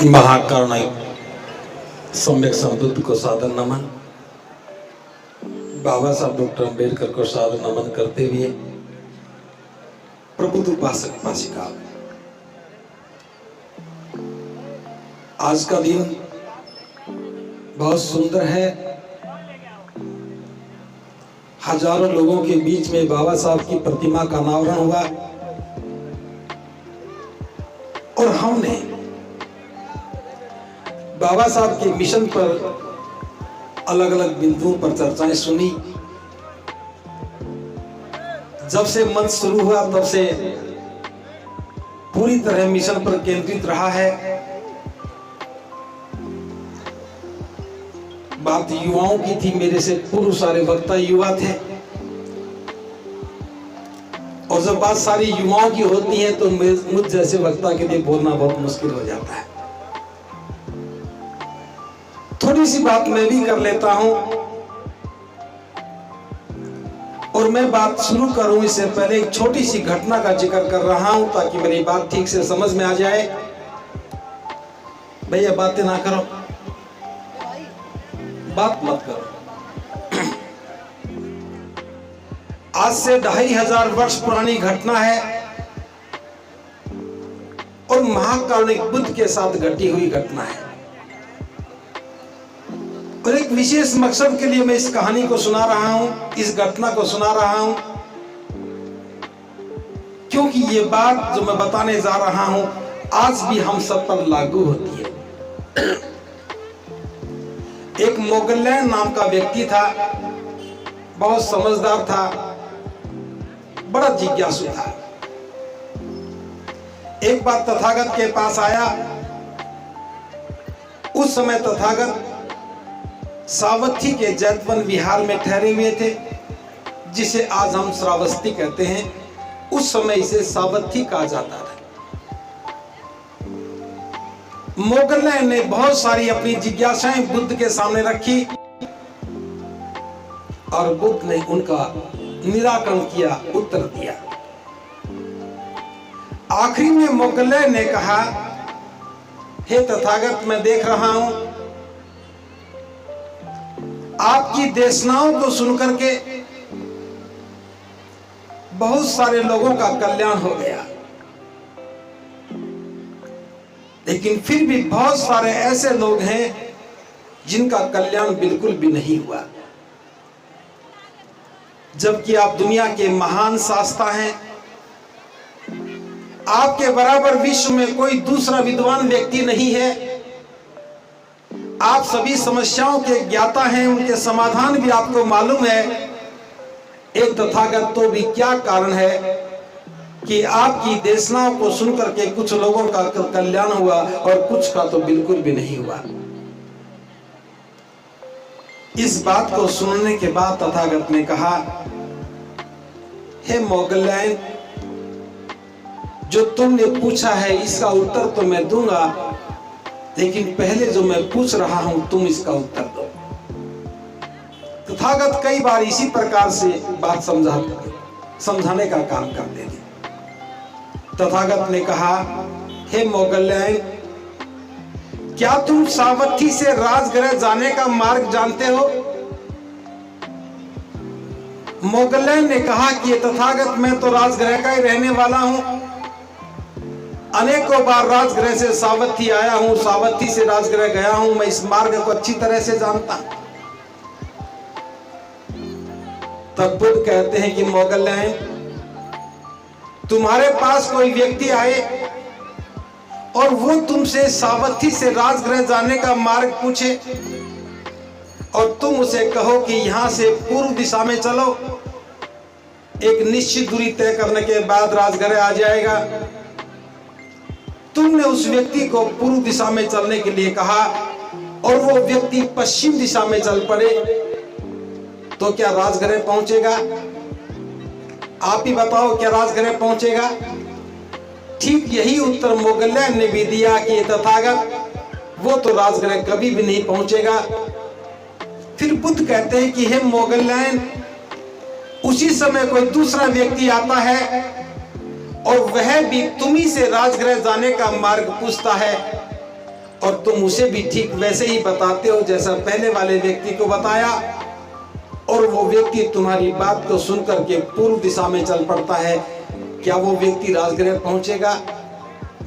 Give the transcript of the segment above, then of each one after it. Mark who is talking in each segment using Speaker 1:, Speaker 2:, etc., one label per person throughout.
Speaker 1: महाकरुणिक सम्यक समबुद्ध को सादर नमन। बाबा साहब डॉक्टर अम्बेडकर को सादर नमन करते हुए प्रबुद्ध उपासक उपासिका, आज का दिन बहुत सुंदर है। हजारों लोगों के बीच में बाबा साहब की प्रतिमा का अनावरण हुआ और हमने बाबा साहब के मिशन पर अलग अलग बिंदुओं पर चर्चाएं सुनी। जब से मंच शुरू हुआ तब से पूरी तरह मिशन पर केंद्रित रहा है। बात युवाओं की थी, मेरे से पूर्व सारे वक्ता युवा थे, और जब बात सारी युवाओं की होती है तो मुझ जैसे वक्ता के लिए बोलना बहुत मुश्किल हो जाता है। थोड़ी सी बात मैं भी कर लेता हूं, और मैं बात शुरू करूं इससे पहले एक छोटी सी घटना का जिक्र कर रहा हूं ताकि मेरी बात ठीक से समझ में आ जाए। भैया बातें ना करो, बात मत करो। आज से 2500 वर्ष पुरानी घटना है और महाकारुणिक बुद्ध के साथ घटी हुई घटना है, और एक विशेष मकसद के लिए मैं इस कहानी को सुना रहा हूं, इस घटना को सुना रहा हूं, क्योंकि ये बात जो मैं बताने जा रहा हूं आज भी हम सब पर लागू होती है। एक मोगलैंड नाम का व्यक्ति था, बहुत समझदार था, बड़ा जिज्ञासु था। एक बार तथागत के पास आया। उस समय तथागत सावथी के जैतवन विहार में ठहरे हुए थे, जिसे आज हम श्रावस्ती कहते हैं। उस समय इसे सावथी कहा जाता था। मोगलैंड ने बहुत सारी अपनी जिज्ञासाएं बुद्ध के सामने रखी और बुद्ध ने उनका निराकरण किया, उत्तर दिया। आखिरी में मोगलैंड ने कहा, हे तथागत, मैं देख रहा हूं आपकी देशनाओं को सुनकर के बहुत सारे लोगों का कल्याण हो गया, लेकिन फिर भी बहुत सारे ऐसे लोग हैं जिनका कल्याण बिल्कुल भी नहीं हुआ। जबकि आप दुनिया के महान शास्त्र हैं, आपके बराबर विश्व में कोई दूसरा विद्वान व्यक्ति नहीं है। आप सभी समस्याओं के ज्ञाता हैं, उनके समाधान भी आपको मालूम है। एक तथागत, तो भी क्या कारण है कि आपकी देशनाओं को सुनकर के कुछ लोगों का कल्याण हुआ और कुछ का तो बिल्कुल भी नहीं हुआ। इस बात को सुनने के बाद तथागत ने कहा, हे मोगलैंड, जो तुमने पूछा है इसका उत्तर तो मैं दूंगा, लेकिन पहले जो मैं पूछ रहा हूं तुम इसका उत्तर दो। तथागत कई बार इसी प्रकार से बात समझाने का काम करते थे। तथागत ने कहा, हे मोगलैंड, क्या तुम सावथी से राजगृह जाने का मार्ग जानते हो? मोगलैंड ने कहा कि ये तथागत, मैं तो राजगृह का ही रहने वाला हूं। अनेकों बार राजगृह से सावथी आया हूं, सावथी से राजगृह गया हूं, मैं इस मार्ग को अच्छी तरह से जानता हूं। तब बुद्ध कहते हैं कि मोगलैंड, तुम्हारे पास कोई व्यक्ति आए और वो तुमसे सावथी से राजगृह जाने का मार्ग पूछे और तुम उसे कहो कि यहां से पूर्व दिशा में चलो, एक निश्चित दूरी तय करने के बाद राजगृह आ जाएगा। तुमने उस व्यक्ति को पूर्व दिशा में चलने के लिए कहा और वो व्यक्ति पश्चिम दिशा में चल पड़े, तो क्या राजगृह पहुंचेगा? आप ही बताओ, क्या राजगृह पहुंचेगा? ठीक यही उत्तर मोगलैंड ने भी दिया कि तथागत, वो तो राजगृह कभी भी नहीं पहुंचेगा। फिर बुद्ध कहते हैं कि हे मोगलैंड, उसी समय कोई दूसरा व्यक्ति आता है और वह भी तुम्ही से राजगृह जाने का मार्ग पूछता है और तुम उसे भी ठीक वैसे ही बताते हो जैसा पहले वाले व्यक्ति को बताया, और वो व्यक्ति तुम्हारी बात को सुनकर के पूर्व दिशा में चल पड़ता है, क्या वो व्यक्ति राजगृह पहुंचेगा?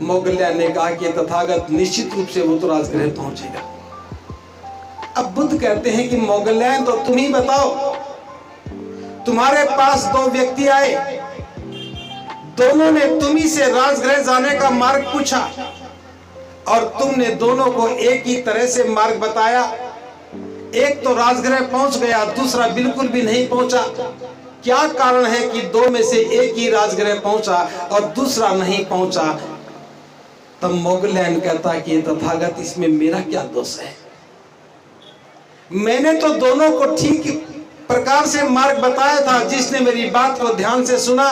Speaker 1: मोगल्यान ने कहा कि तथागत निश्चित रूप से वो तो राजगृह पहुंचेगा। अब बुद्ध कहते हैं कि मोगल्यान तो तुम ही बताओ, तुम्हारे पास दो व्यक्ति आए, दोनों ने तुम्ही से राजगृह जाने का मार्ग पूछा और तुमने दोनों को एक ही तरह से मार्ग बताया। एक तो राजगृह पहुंच गया, दूसरा बिल्कुल भी नहीं पहुंचा। क्या कारण है कि दो में से एक ही राजगृह पहुंचा और दूसरा नहीं पहुंचा? तब मोगल्यान कहता कि तथागत, इसमें मेरा क्या दोष है? मैंने तो दोनों को ठीक प्रकार से मार्ग बताया था। जिसने मेरी बात को ध्यान से सुना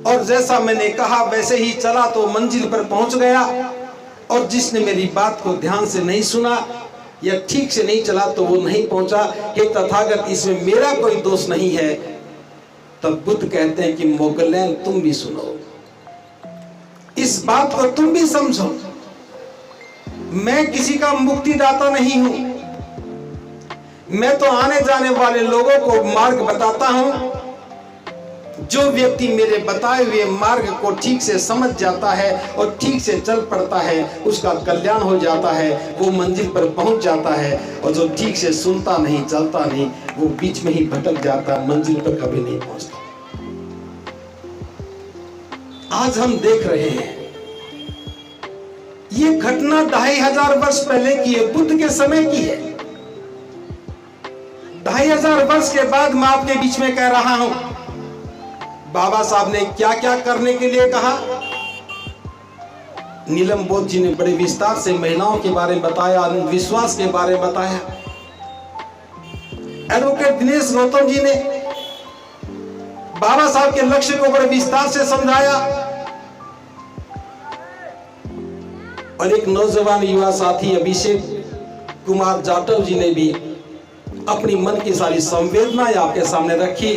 Speaker 1: और जैसा मैंने कहा वैसे ही चला तो मंजिल पर पहुंच गया, और जिसने मेरी बात को ध्यान से नहीं सुना या ठीक से नहीं चला तो वो नहीं पहुंचा। हे तथागत, इसमें मेरा कोई दोष नहीं है। तब बुद्ध कहते हैं कि मोगल्यान, तुम भी सुनो, इस बात को तुम भी समझो। मैं किसी का मुक्तिदाता नहीं हूं, मैं तो आने जाने वाले लोगों को मार्ग बताता हूं। जो व्यक्ति मेरे बताए हुए मार्ग को ठीक से समझ जाता है और ठीक से चल पड़ता है, उसका कल्याण हो जाता है, वो मंजिल पर पहुंच जाता है। और जो ठीक से सुनता नहीं, चलता नहीं, वो बीच में ही भटक जाता, मंजिल पर कभी नहीं पहुंचता। आज हम देख रहे हैं ये घटना 2500 वर्ष पहले की है, बुद्ध के समय की है। 2500 वर्ष के बाद मैं आपके बीच में कह रहा हूं, बाबा साहब ने क्या क्या करने के लिए कहा। नीलम बोध जी ने बड़े विस्तार से महिलाओं के बारे में बताया, विश्वास के बारे में बताया। एडवोकेट दिनेश गौतम जी ने बाबा साहब के लक्ष्य को बड़े विस्तार से समझाया। और एक नौजवान युवा साथी अभिषेक कुमार जाटव जी ने भी अपनी मन की सारी संवेदनाएं आपके सामने रखी।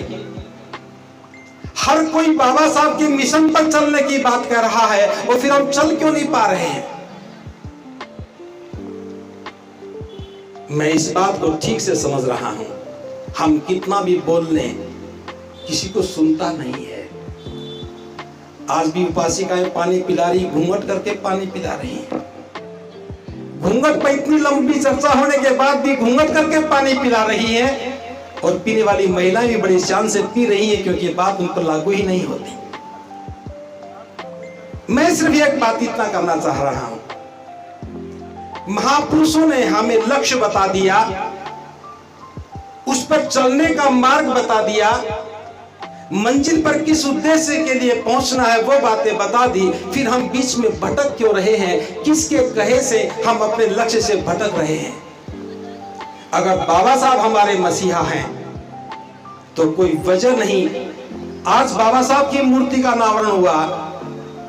Speaker 1: हर कोई बाबा साहब के मिशन पर चलने की बात कर रहा है, और फिर हम चल क्यों नहीं पा रहे हैं? मैं इस बात को ठीक से समझ रहा हूं। हम कितना भी बोल लें, किसी को सुनता नहीं है। आज भी उपासिकाएं पानी पिला रही, घूंघट करके पानी पिला रही हैं। घूंघट पर इतनी लंबी चर्चा होने के बाद भी घूंघट करके पानी पिला रही है, और पीने वाली महिलाएं भी बड़ी शान से पी रही है, क्योंकि बात उन पर लागू ही नहीं होती। मैं सिर्फ एक बात इतना करना चाह रहा हूं, महापुरुषों ने हमें लक्ष्य बता दिया, उस पर चलने का मार्ग बता दिया, मंजिल पर किस उद्देश्य के लिए पहुंचना है वो बातें बता दी। फिर हम बीच में भटक क्यों रहे हैं? किसके कहे से हम अपने लक्ष्य से भटक रहे हैं? अगर बाबा साहब हमारे मसीहा हैं तो कोई वजह नहीं आज बाबा साहब की मूर्ति का अनावरण हुआ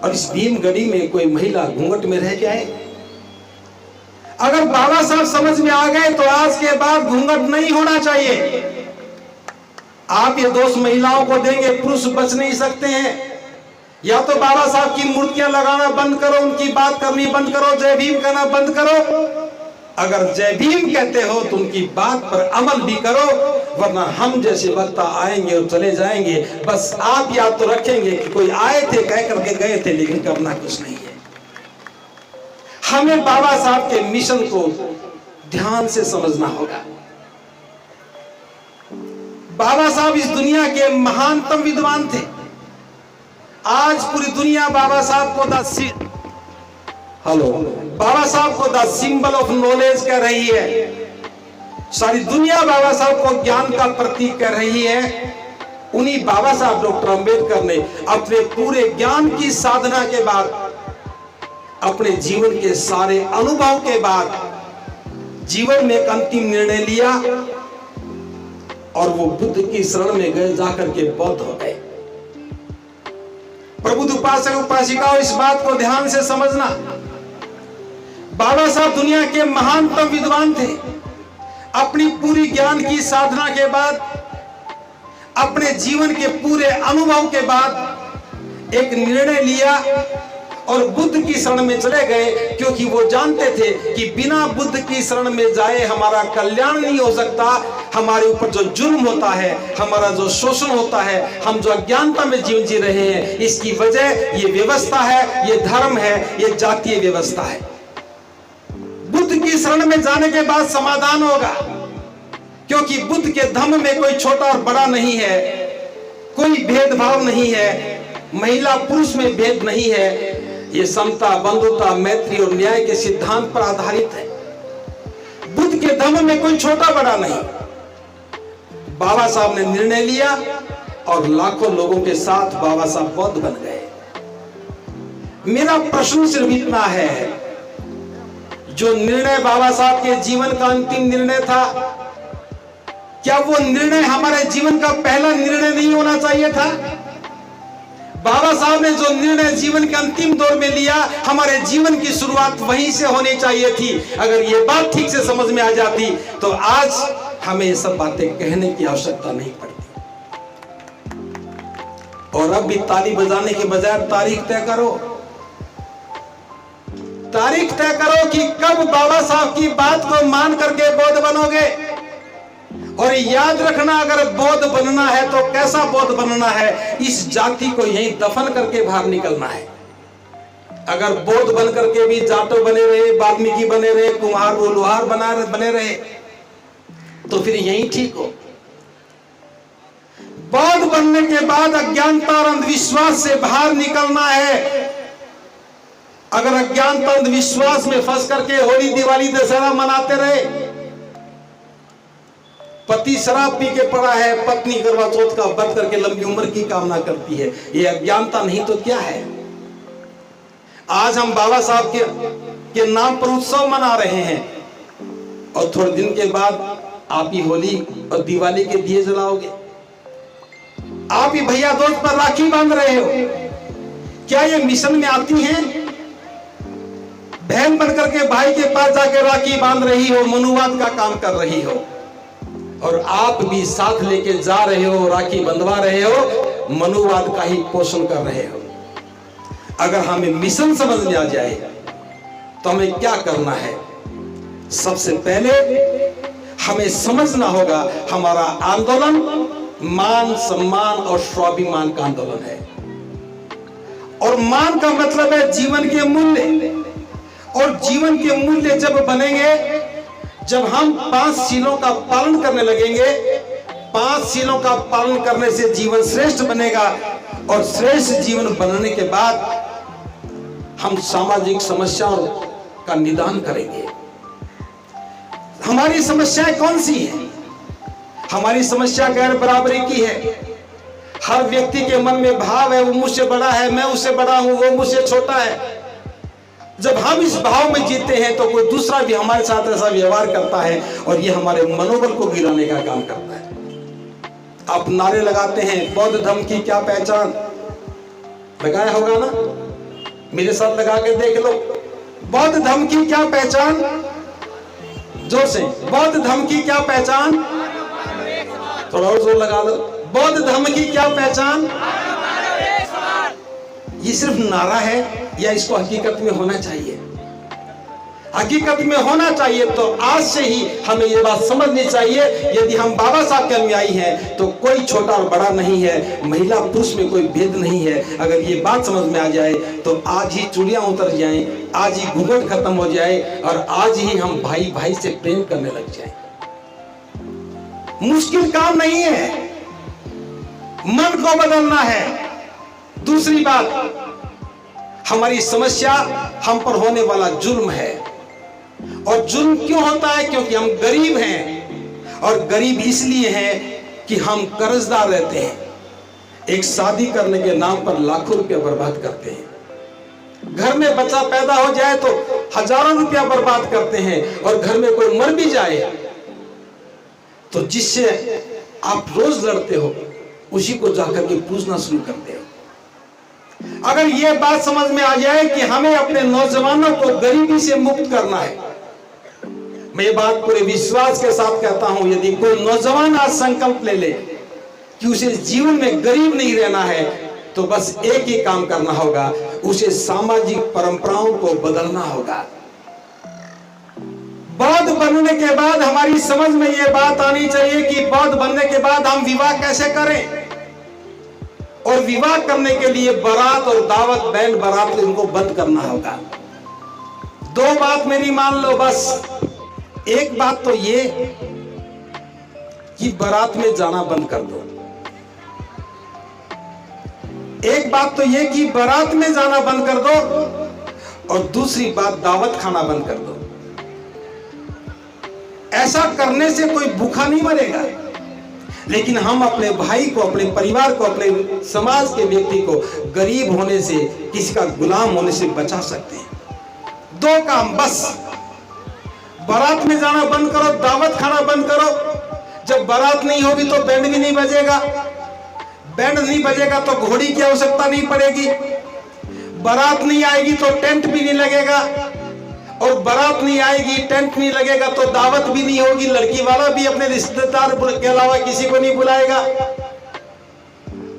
Speaker 1: और इस भीमगढ़ी में कोई महिला घूंघट में रह जाए। अगर बाबा साहब समझ में आ गए तो आज के बाद घूंघट नहीं होना चाहिए। आप ये दोष महिलाओं को देंगे, पुरुष बच नहीं सकते हैं। या तो बाबा साहब की मूर्तियां लगाना बंद करो, उनकी बात करनी बंद करो, जय भीम कहना बंद करो। अगर जय भीम कहते हो तो उनकी बात पर अमल भी करो, वरना हम जैसे वक्ता आएंगे और चले जाएंगे। बस आप याद तो रखेंगे कि कोई आए थे, कह करके गए थे, लेकिन करना कुछ नहीं है। हमें बाबा साहब के मिशन को ध्यान से समझना होगा। बाबा साहब इस दुनिया के महानतम विद्वान थे। आज पूरी दुनिया बाबा साहब को बाबा साहब को द सिंबल ऑफ नॉलेज कह रही है। सारी दुनिया बाबा साहब को ज्ञान का प्रतीक कह रही है। उन्हीं बाबा साहब डॉक्टर अंबेडकर ने अपने पूरे ज्ञान की साधना के बाद, अपने जीवन के सारे अनुभव के बाद जीवन में एक अंतिम निर्णय लिया और वो बुद्ध की शरण में गए, जाकर के बौद्ध हो गए। प्रबुद्ध उपासक उपासिकाओं, इस बात को ध्यान से समझना। बाबा साहब दुनिया के महानतम विद्वान थे। अपनी पूरी ज्ञान की साधना के बाद, अपने जीवन के पूरे अनुभव के बाद एक निर्णय लिया और बुद्ध की शरण में चले गए, क्योंकि वो जानते थे कि बिना बुद्ध की शरण में जाए हमारा कल्याण नहीं हो सकता। हमारे ऊपर जो जुल्म होता है, हमारा जो शोषण होता है, हम जो अज्ञानता में जीवन जी रहे हैं, इसकी वजह ये व्यवस्था है, ये धर्म है, ये जातीय व्यवस्था है। बुद्ध की शरण में जाने के बाद समाधान होगा, क्योंकि बुद्ध के धम्म में कोई छोटा और बड़ा नहीं है, कोई भेदभाव नहीं है, महिला पुरुष में भेद नहीं है। ये समता, बंधुता, मैत्री और न्याय के सिद्धांत पर आधारित है। बुद्ध के धम्म में कोई छोटा बड़ा नहीं। बाबा साहब ने निर्णय लिया और लाखों लोगों के साथ बाबा साहब बौद्ध बन गए। मेरा प्रश्न सिर्फ इतना है, जो निर्णय बाबा साहब के जीवन का अंतिम निर्णय था, क्या वो निर्णय हमारे जीवन का पहला निर्णय नहीं होना चाहिए था? बाबा साहब ने जो निर्णय जीवन के अंतिम दौर में लिया, हमारे जीवन की शुरुआत वहीं से होनी चाहिए थी। अगर ये बात ठीक से समझ में आ जाती तो आज हमें ये सब बातें कहने की आवश्यकता नहीं पड़ती। और अब भी ताली बजाने के बजाय तारीख तय करो। तारीख तय करो कि कब बाबा साहब की बात को मान करके बौद्ध बनोगे। और याद रखना, अगर बौद्ध बनना है तो कैसा बौद्ध बनना है? इस जाति को यहीं दफन करके बाहर निकलना है। अगर बौद्ध बन करके भी जाटो बने रहे, वाल्मीकि बने रहे, कुम्हार वो लोहार बने रहे, तो फिर यहीं ठीक हो। बौद्ध बनने के बाद अज्ञानता और अंधविश्वास से बाहर निकलना है। अगर अज्ञानता अंधविश्वास में फंस करके होली, दिवाली, दशहरा मनाते रहे, पति शराब पी के पड़ा है, पत्नी करवा चौथ का व्रत करके लंबी उम्र की कामना करती है, ये अज्ञानता नहीं तो क्या है? आज हम बाबा साहब के नाम पर उत्सव मना रहे हैं और थोड़े दिन के बाद आप ही होली और दिवाली के दिए जलाओगे। आप ही भैया दोस्त पर राखी बांध रहे हो। क्या ये मिशन में आती हैं? बहन बनकर के भाई के पास जाके राखी बांध रही हो, मनुवाद का काम कर रही हो, और आप भी साथ लेके जा रहे हो, राखी बंधवा रहे हो, मनुवाद का ही पोषण कर रहे हो। अगर हमें मिशन समझ में आ जाए तो हमें क्या करना है? सबसे पहले हमें समझना होगा, हमारा आंदोलन मान, सम्मान और स्वाभिमान का आंदोलन है। और मान का मतलब है जीवन के मूल्य, और जीवन के मूल्य जब बनेंगे, जब हम 5 शीलों का पालन करने लगेंगे। 5 शीलों का पालन करने से जीवन श्रेष्ठ बनेगा, और श्रेष्ठ जीवन बनने के बाद हम सामाजिक समस्याओं का निदान करेंगे। हमारी समस्याएं कौन सी हैं? हमारी समस्या गैर बराबरी की है। हर व्यक्ति के मन में भाव है, वो मुझसे बड़ा है, मैं उससे बड़ा हूं, वो मुझसे छोटा है। जब हम इस भाव में जीते हैं तो कोई दूसरा भी हमारे साथ ऐसा व्यवहार करता है, और ये हमारे मनोबल को गिराने का काम करता है। आप नारे लगाते हैं, बौद्ध धर्म की क्या पहचान? लगाया होगा ना? मेरे साथ लगा के देख लो। बौद्ध धर्म की क्या पहचान? जोर से, बौद्ध धर्म की क्या पहचान? थोड़ा और जोर लगा लो। बौद्ध धर्म की क्या पहचान? ये सिर्फ नारा है या इसको हकीकत में होना चाहिए? हकीकत में होना चाहिए तो आज से ही हमें ये बात समझनी चाहिए, यदि हम बाबा साहब के अनुयायी हैं तो कोई छोटा और बड़ा नहीं है, महिला पुरुष में कोई भेद नहीं है। अगर ये बात समझ में आ जाए तो आज ही चूड़ियां उतर जाएं, आज ही घूंघट खत्म हो जाए, और आज ही हम भाई भाई से प्रेम करने लग जाएं। मुश्किल काम नहीं है, मन को बदलना है। दूसरी बात, हमारी समस्या हम पर होने वाला जुल्म है। और जुल्म क्यों होता है? क्योंकि हम गरीब हैं, और गरीब इसलिए हैं कि हम कर्जदार रहते हैं। एक शादी करने के नाम पर लाखों रुपया बर्बाद करते हैं। घर में बच्चा पैदा हो जाए तो हजारों रुपया बर्बाद करते हैं, और घर में कोई मर भी जाए तो जिससे आप रोज लड़ते हो उसी को जाकर के पूजना शुरू करते हो। अगर यह बात समझ में आ जाए कि हमें अपने नौजवानों को गरीबी से मुक्त करना है, मैं ये बात पूरे विश्वास के साथ कहता हूं, यदि कोई नौजवान आज संकल्प ले ले कि उसे जीवन में गरीब नहीं रहना है, तो बस एक ही काम करना होगा, उसे सामाजिक परंपराओं को बदलना होगा। बौद्ध बनने के बाद हमारी समझ में यह बात आनी चाहिए कि बौद्ध बनने के बाद हम विवाह कैसे करें, और विवाह करने के लिए बारात और दावत बैंड बारात इनको बंद करना होगा। दो बात मेरी मान लो बस। एक बात तो ये कि बारात में जाना बंद कर दो। एक बात तो ये कि बारात में जाना बंद कर दो, और दूसरी बात दावत खाना बंद कर दो। ऐसा करने से कोई भूखा नहीं मरेगा, लेकिन हम अपने भाई को, अपने परिवार को, अपने समाज के व्यक्ति को गरीब होने से, किसी का गुलाम होने से बचा सकते हैं। दो काम बस। बारात में जाना बंद करो, दावत खाना बंद करो। जब बारात नहीं होगी तो बैंड भी नहीं बजेगा, बैंड नहीं बजेगा तो घोड़ी की आवश्यकता नहीं पड़ेगी, बारात नहीं आएगी तो टेंट भी नहीं लगेगा, और बारात नहीं आएगी, टेंट नहीं लगेगा तो दावत भी नहीं होगी। लड़की वाला भी अपने रिश्तेदार के अलावा किसी को नहीं बुलाएगा।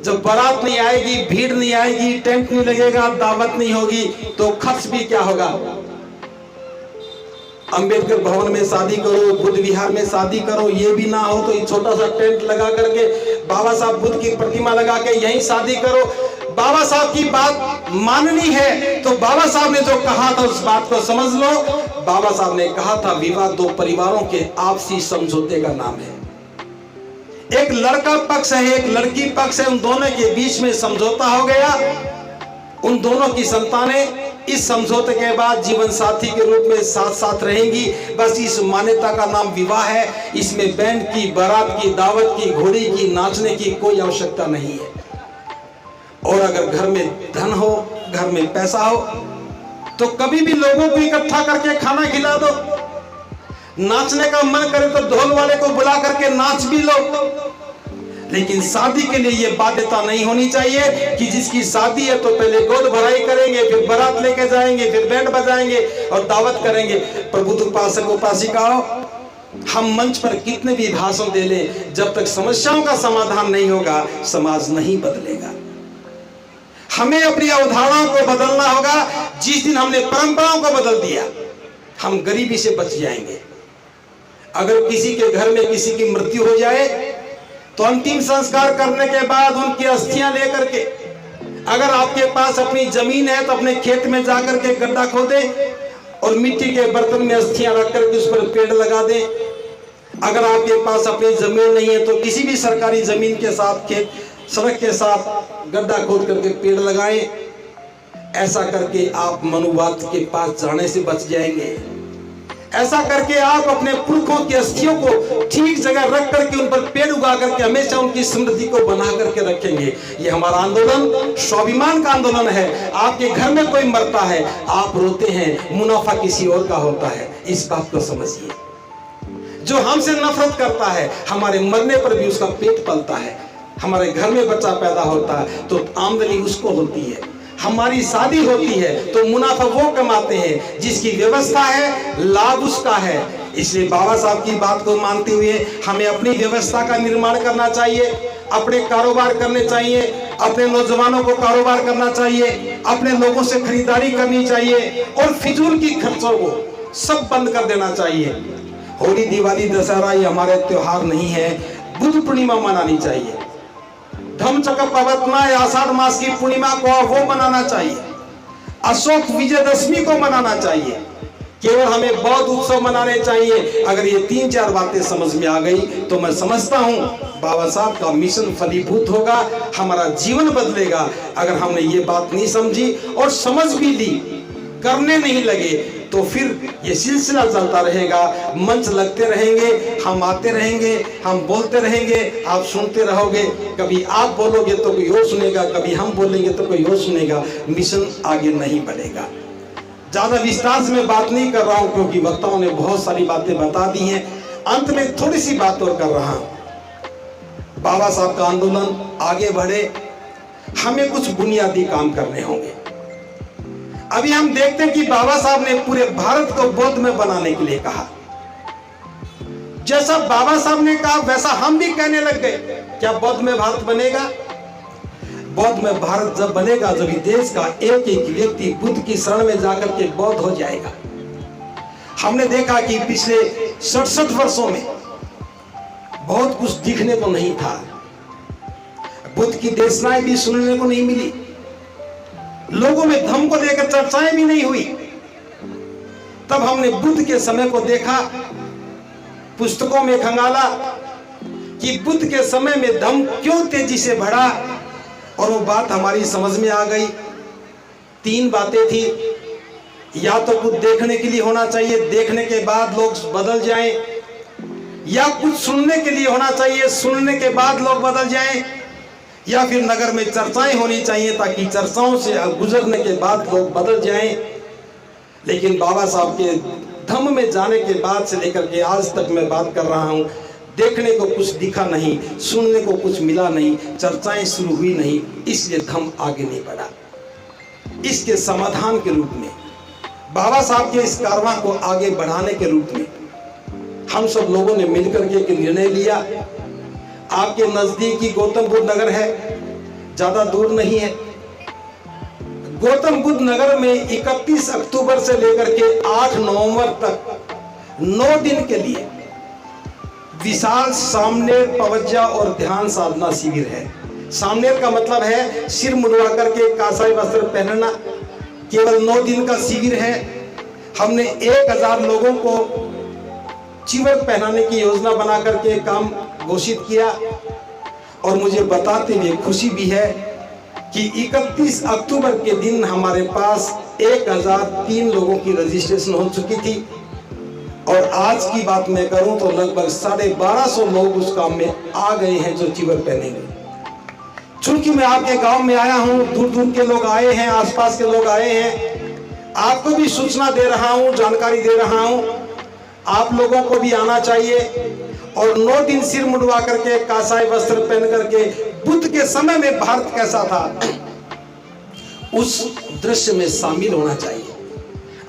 Speaker 1: जब बारात नहीं आएगी, भीड़ नहीं आएगी, टेंट नहीं लगेगा, दावत नहीं होगी, तो खर्च भी क्या होगा। अंबेडकर भवन में शादी करो, बुद्ध विहार में शादी करो, ये भी ना हो तो छोटा सा टेंट लगा करके बाबा साहब बुद्ध की प्रतिमा लगा के यहीं शादी करो। बाबा साहब की बात माननी है तो बाबा साहब ने जो कहा था उस बात को समझ लो। बाबा साहब ने कहा था विवाह दो परिवारों के आपसी समझौते का नाम है। एक लड़का पक्ष है, एक लड़की पक्ष है, उन दोनों के बीच में समझौता हो गया। उन दोनों की संतानें इस समझौते के बाद जीवन साथी के रूप में साथ साथ रहेंगी। बस इस मान्यता का नाम विवाह है। इसमें बैंड की, बारात की, दावत की, घोड़ी की, नाचने की कोई आवश्यकता नहीं है। और अगर घर में धन हो, घर में पैसा हो, तो कभी भी लोगों को इकट्ठा करके खाना खिला दो। नाचने का मन करे तो ढोल वाले को बुला करके नाच भी लो। लेकिन शादी के लिए यह बाध्यता नहीं होनी चाहिए कि जिसकी शादी है तो पहले गोद भराई करेंगे, फिर बारात लेके जाएंगे, फिर बैंड बजाएंगे और दावत करेंगे। प्रभु उपासक उपासिकाओं, हम मंच पर कितने भी भाषण दे लें, जब तक समस्याओं का समाधान नहीं होगा समाज नहीं बदलेगा। हमें अपनी अवधारणाओं को बदलना होगा। जिस दिन हमने परंपराओं को बदल दिया, हम गरीबी से बच जाएंगे। अगर किसी के घर में किसी की मृत्यु हो जाए तो अंतिम संस्कार करने के बाद उनकी अस्थियां लेकर के, अगर आपके पास अपनी जमीन है तो अपने खेत में जाकर के गड्ढा खोदे और मिट्टी के बर्तन में अस्थियां रख करके उस पर पेड़ लगा दें। अगर आपके पास अपनी जमीन नहीं है तो किसी भी सरकारी जमीन के साथ, खेत सड़क के साथ गड्ढा खोद करके पेड़ लगाएं। ऐसा करके आप मनुवाद के पास जाने से बच जाएंगे। ऐसा करके आप अपने पुरखों की अस्थियों को ठीक जगह रख करके उन पर पेड़ उगा करके हमेशा उनकी समृद्धि को बना करके रखेंगे। ये हमारा आंदोलन स्वाभिमान का आंदोलन है। आपके घर में कोई मरता है, आप रोते हैं, मुनाफा किसी और का होता है। इस बात को समझिए। जो हमसे नफरत करता है, हमारे मरने पर भी उसका पेट पलता है। हमारे घर में बच्चा पैदा होता है तो आमदनी उसको होती है। हमारी शादी होती है तो मुनाफा वो कमाते हैं। जिसकी व्यवस्था है लाभ उसका है। इसलिए बाबा साहब की बात को मानते हुए हमें अपनी व्यवस्था का निर्माण करना चाहिए, अपने कारोबार करने चाहिए, अपने नौजवानों को कारोबार करना चाहिए, अपने लोगों से खरीदारी करनी चाहिए और फिजूल की खर्चों को सब बंद कर देना चाहिए। होली, दिवाली, दशहरा ये हमारे त्योहार नहीं है। बुद्ध पूर्णिमा मनानी चाहिए। धम्मचक्र प्रवर्तना या आषाढ़ मास की पूर्णिमा को वो मनाना चाहिए। अशोक विजयदशमी को मनाना चाहिए। केवल हमें बौद्ध उत्सव मनाने चाहिए। अगर ये 3-4 बातें समझ में आ गई तो मैं समझता हूँ बाबा साहब का मिशन फलीभूत होगा, हमारा जीवन बदलेगा। अगर हमने ये बात नहीं समझी और समझ भी ली, करने नहीं लगे, तो फिर ये सिलसिला चलता रहेगा। मंच लगते रहेंगे, हम आते रहेंगे, हम बोलते रहेंगे, आप सुनते रहोगे। कभी आप बोलोगे तो कोई और सुनेगा, कभी हम बोलेंगे तो कोई और सुनेगा। मिशन आगे नहीं बढ़ेगा। ज्यादा विस्तार से मैं बात नहीं कर रहा हूं क्योंकि वक्ताओं ने बहुत सारी बातें बता दी हैं। अंत में थोड़ी सी बात और कर रहा हूं। बाबा साहब का आंदोलन आगे बढ़े, हमें कुछ बुनियादी काम करने होंगे। अभी हम देखते हैं कि बाबा साहब ने पूरे भारत को बौद्ध में बनाने के लिए कहा। जैसा बाबा साहब ने कहा वैसा हम भी कहने लग गए। क्या बौद्ध में भारत बनेगा? बौद्ध में भारत जब बनेगा, जब देश का एक एक व्यक्ति बुद्ध की शरण में जाकर के बौद्ध हो जाएगा। हमने देखा कि पिछले 67 वर्षों में बहुत कुछ दिखने को नहीं था। बुद्ध की देशनाएं भी सुनने को नहीं मिली, लोगों में धर्म को लेकर चर्चाएं भी नहीं हुई। तब हमने बुद्ध के समय को देखा, पुस्तकों में खंगाला कि बुद्ध के समय में धर्म क्यों तेजी से बढ़ा, और वो बात हमारी समझ में आ गई। 3 बातें थी, या तो कुछ देखने के लिए होना चाहिए, देखने के बाद लोग बदल जाएं, या कुछ सुनने के लिए होना चाहिए, सुनने के बाद लोग बदल जाएं, या फिर नगर में चर्चाएं होनी चाहिए ताकि चर्चाओं से गुजरने के बाद लोग बदल जाएं। लेकिन बाबा साहब के धम्म में जाने के बाद से लेकर के आज तक मैं बात कर रहा हूं, देखने को कुछ दिखा नहीं, सुनने को कुछ मिला नहीं, चर्चाएं शुरू हुई नहीं, इसलिए धम्म आगे नहीं बढ़ा। इसके समाधान के रूप में, बाबा साहब के इस कारवां को आगे बढ़ाने के रूप में हम सब लोगों ने मिलकर के एक निर्णय लिया। आपके नजदीक ही गौतम बुद्ध नगर है, ज्यादा दूर नहीं है। गौतम बुद्ध नगर में 31 अक्टूबर से लेकर के 8 नवंबर तक 9 दिन के लिए विशाल सामनेर, पवज्जा और ध्यान साधना शिविर है। सामनेर का मतलब है सिर मुंडवा करके कासाई वस्त्र पहनना। केवल 9 दिन का शिविर है। हमने 1000 लोगों को चिवर पहनाने की योजना बना करके काम घोषित किया, और मुझे बताते हुए खुशी भी है कि 31 अक्टूबर के दिन हमारे पास 1003 लोगों की रजिस्ट्रेशन हो चुकी थी, और आज की बात मैं करूं तो लगभग 1250 लोग उस काम में आ गए हैं जो चिवर पहनेंगे। चूंकि मैं आपके गांव में आया हूं, दूर दूर के लोग आए हैं, आसपास के लोग आए हैं, आपको भी सूचना दे रहा हूं, जानकारी दे रहा हूं, आप लोगों को भी आना चाहिए और 9 दिन सिर मुंडवा करके, कासाई वस्त्र पहन करके बुद्ध के समय में भारत कैसा था उस दृश्य में शामिल होना चाहिए।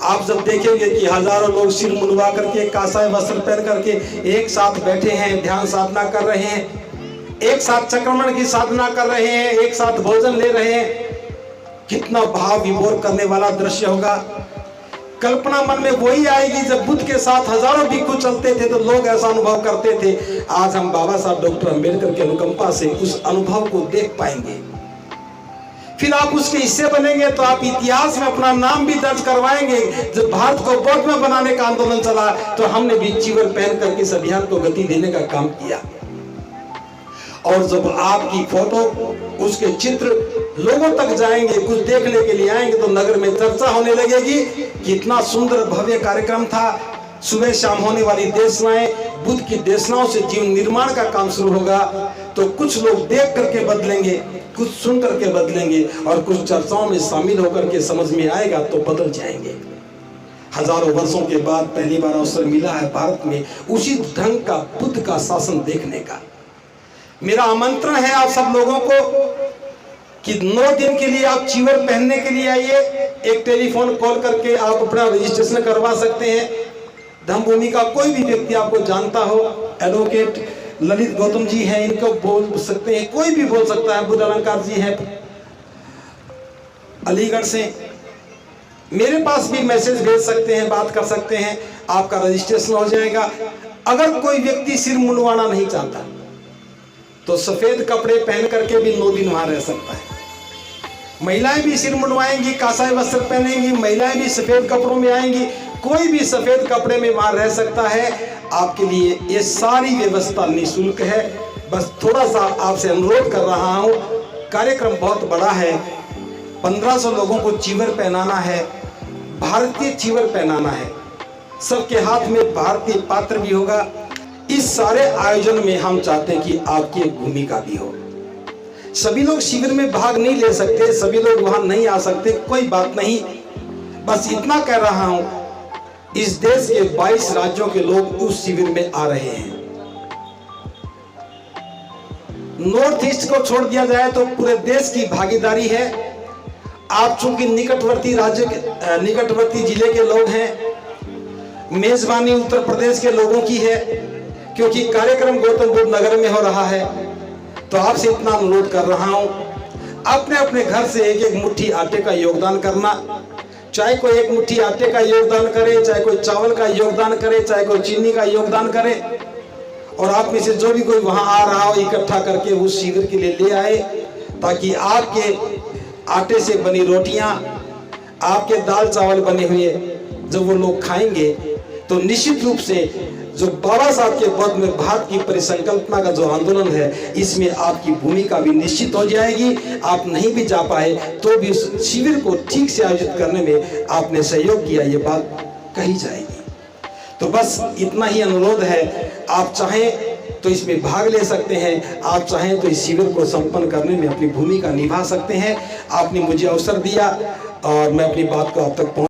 Speaker 1: आप जब देखेंगे कि हजारों लोग सिर मुंडवा करके, कासाई वस्त्र पहन करके एक साथ बैठे हैं, ध्यान साधना कर रहे हैं, एक साथ चक्रमण की साधना कर रहे हैं, एक साथ भोजन ले रहे हैं, कितना भाव विभोर करने वाला दृश्य होगा। कल्पना मन में वही आएगी जब बुद्ध के साथ हजारों भिक्षु चलते थे तो लोग ऐसा अनुभव करते थे। आज हम बाबा साहब डॉक्टर अंबेडकर के अनुकंपा से उस अनुभव को देख पाएंगे। फिर आप उसके हिस्से बनेंगे तो आप इतिहास में अपना नाम भी दर्ज करवाएंगे। जब भारत को बौद्ध में बनाने का आंदोलन चला तो हमने भी चिवर पहन करके इस अभियान को गति देने का काम किया, और जब आपकी फोटो, उसके चित्र लोगों तक जाएंगे, कुछ देखने के लिए आएंगे तो नगर में चर्चा होने लगेगी। कितना सुंदर भव्य कार्यक्रम था। सुबह शाम होने वाली देशनाएं, बुद्ध की देशनाओं से जीवन निर्माण का काम शुरू होगा। तो कुछ लोग देख करके बदलेंगे, कुछ सुन करके बदलेंगे, और कुछ चर्चाओं में शामिल होकर के समझ में आएगा तो बदल जाएंगे। हजारों वर्षों के बाद पहली बार अवसर मिला है भारत में उसी ढंग का बुद्ध का शासन देखने का। मेरा आमंत्रण है आप सब लोगों को कि 9 दिन के लिए आप चिवर पहनने के लिए आइए। एक टेलीफोन कॉल करके आप अपना रजिस्ट्रेशन करवा सकते हैं। धम्मभूमि का कोई भी व्यक्ति आपको जानता हो, एडवोकेट ललित गौतम जी हैं, इनको बोल सकते हैं, कोई भी बोल सकता है। बुद्ध अलंकार जी हैं अलीगढ़ से, मेरे पास भी मैसेज भेज सकते हैं, बात कर सकते हैं, आपका रजिस्ट्रेशन हो जाएगा। अगर कोई व्यक्ति सिर मुंडवाना नहीं चाहता तो सफेद कपड़े पहन करके भी 9 दिन वहां रह सकता है। महिलाएं भी सिर मुंडवाएंगी, कासाई वस्त्र पहनेंगी, महिलाएं भी सफेद कपड़ों में आएंगी, कोई भी सफेद कपड़े में वहां रह सकता है। आपके लिए ये सारी व्यवस्था निःशुल्क है। बस थोड़ा सा आपसे अनुरोध कर रहा हूं, कार्यक्रम बहुत बड़ा है। 1500 लोगों को चिवर पहनाना है, भारतीय चिवर पहनाना है, सबके हाथ में भारतीय पात्र भी होगा। इस सारे आयोजन में हम चाहते हैं कि आपकी एक भूमिका भी हो। सभी लोग शिविर में भाग नहीं ले सकते, सभी लोग वहां नहीं आ सकते, कोई बात नहीं। बस इतना कह रहा हूं, इस देश के 22 राज्यों के लोग उस शिविर में आ रहे हैं। नॉर्थ ईस्ट को छोड़ दिया जाए तो पूरे देश की भागीदारी है। आप चूंकि निकटवर्ती जिले के लोग हैं, मेजबानी उत्तर प्रदेश के लोगों की है, क्योंकि कार्यक्रम गौतम बुद्ध नगर में हो रहा है। तो आपसे इतना अनुरोध कर रहा हूं, अपने अपने घर से एक एक मुट्ठी आटे का योगदान करना। चाहे कोई एक मुट्ठी आटे का योगदान करे, चाहे कोई चावल का योगदान करे, चाहे कोई चीनी का योगदान करे, और आप में से जो भी कोई वहां आ रहा हो इकट्ठा करके उस शिविर के लिए ले आए, ताकि आपके आटे से बनी रोटियां, आपके दाल चावल बने हुए जब वो लोग खाएंगे तो निश्चित रूप से जो बाबा साहब के पद में भारत की परिसंकल्पना का जो आंदोलन है, इसमें आपकी भूमिका भी निश्चित हो जाएगी। आप नहीं भी जा पाए तो भी उस शिविर को ठीक से आयोजित करने में आपने सहयोग किया, ये बात कही जाएगी। तो बस इतना ही अनुरोध है। आप चाहें तो इसमें भाग ले सकते हैं, आप चाहें तो इस शिविर को संपन्न करने में अपनी भूमिका निभा सकते हैं। आपने मुझे अवसर दिया और मैं अपनी बात को आप तक पहुंचा